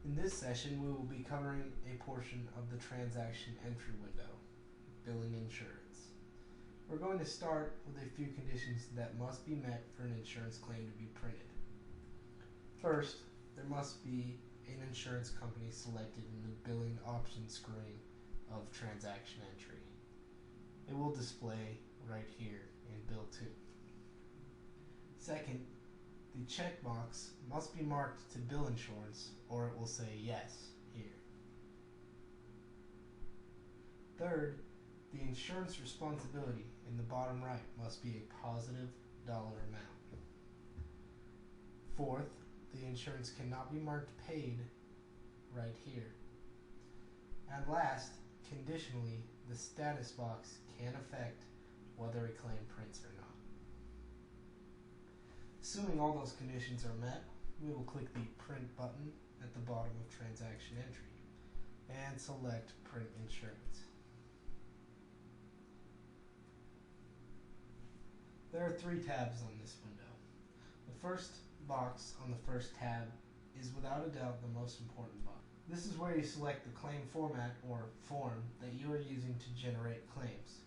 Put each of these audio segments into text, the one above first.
In this session, we will be covering a portion of the transaction entry window, billing insurance. We're going to start with a few conditions that must be met for an insurance claim to be printed. First, there must be an insurance company selected in the billing options screen of transaction entry. It will display right here in Bill 2. Second, the checkbox must be marked to bill insurance or it will say yes here. Third, the insurance responsibility in the bottom right must be a positive dollar amount. Fourth, the insurance cannot be marked paid right here. And last, conditionally, the status box can affect whether a claim prints or not. Assuming all those conditions are met, we will click the Print button at the bottom of Transaction Entry and select Print Insurance. There are three tabs on this window. The first box on the first tab is without a doubt the most important box. This is where you select the claim format or form that you are using to generate claims.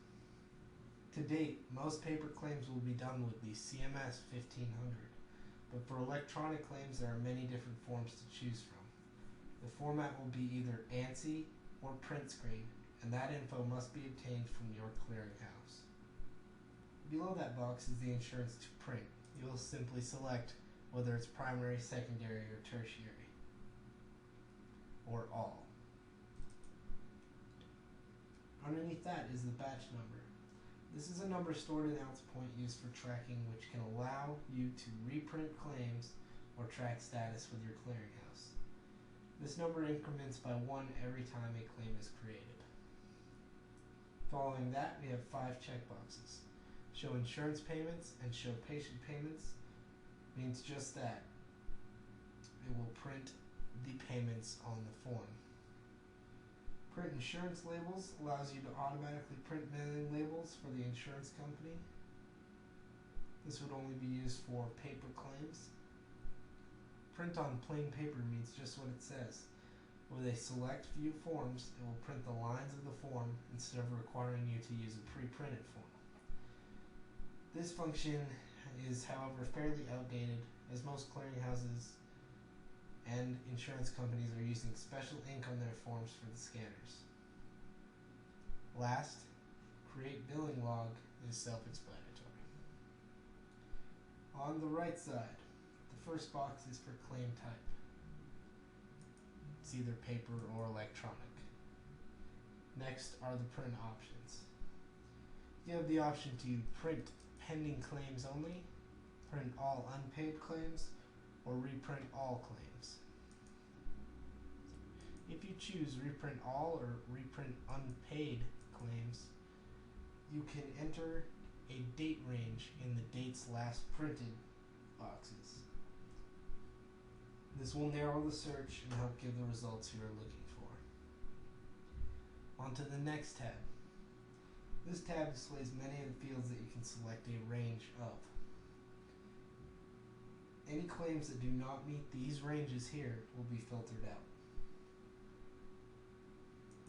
To date, most paper claims will be done with the CMS 1500, but for electronic claims there are many different forms to choose from. The format will be either ANSI or print screen, and that info must be obtained from your clearinghouse. Below that box is the insurance to print. You will simply select whether it's primary, secondary, or tertiary, or all. Underneath that is the batch number. This is a number stored in AltaPoint used for tracking, which can allow you to reprint claims or track status with your clearinghouse. This number increments by 1 every time a claim is created. Following that, we have 5 checkboxes. Show insurance payments and show patient payments means just that. It will print the payments on the form. Print insurance labels allows you to automatically print mailing labels for the insurance company. This would only be used for paper claims. Print on plain paper means just what it says. With a select few forms, it will print the lines of the form instead of requiring you to use a pre-printed form. This function is, however, fairly outdated, as most clearinghouses and insurance companies are using special ink on their forms for the scanners. Last, create billing log is self-explanatory. On the right side, the first box is for claim type. It's either paper or electronic. Next are the print options. You have the option to print pending claims only, print all unpaid claims, or reprint all claims. If you choose reprint all or reprint unpaid claims, you can enter a date range in the dates last printed boxes. This will narrow the search and help give the results you are looking for. On to the next tab. This tab displays many of the fields that you can select a range of. Any claims that do not meet these ranges here will be filtered out.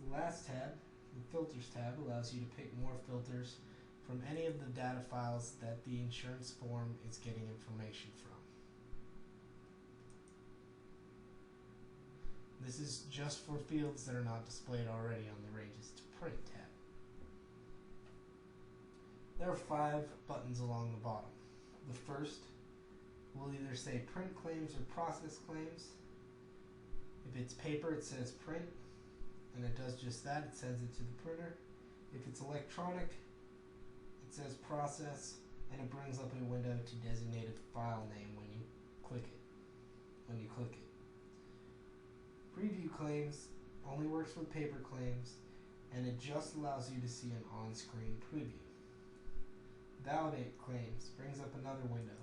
The last tab, the Filters tab, allows you to pick more filters from any of the data files that the insurance form is getting information from. This is just for fields that are not displayed already on the Ranges to Print tab. There are 5 buttons along the bottom. The first will either say print claims or process claims. If it's paper, it says print, and it does just that, it sends it to the printer. If it's electronic, it says process, and it brings up a window to designate a file name when you click it. Preview claims only works with paper claims, and it just allows you to see an on-screen preview. Validate claims brings up another window.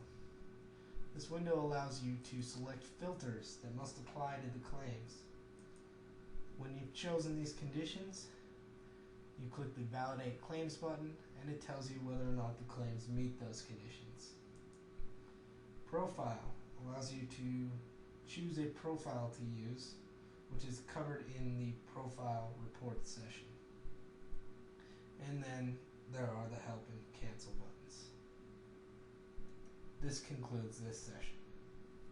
This window allows you to select filters that must apply to the claims. When you've chosen these conditions, you click the Validate Claims button, and it tells you whether or not the claims meet those conditions. Profile allows you to choose a profile to use which is covered in the profile report session. And then there are the help and cancel buttons. This concludes this session.